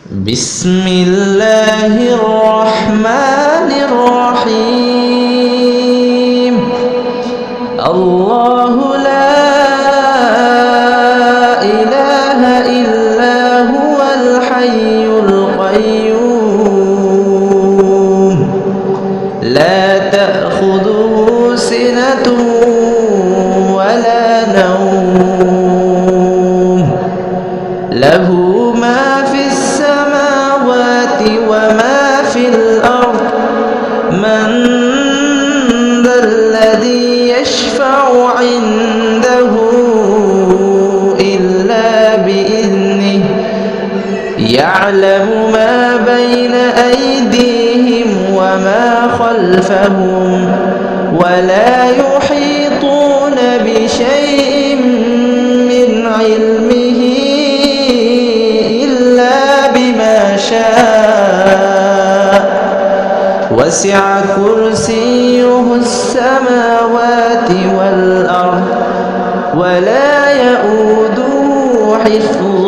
بسم الله الرحمن الرحيم. الله لا إله إلا هو الحي القيوم لا تأخذه سنة ولا نوم له ما في السماوات وما في الأرض من ذا الذي يشفع عنده إلا بإذنه يعلم ما بين أيديهم وما خلفهم ولا يحيطون بشيء من علمه إلا بما شاء وسع كرسيه السماوات والأرض ولا يؤوده حفظهما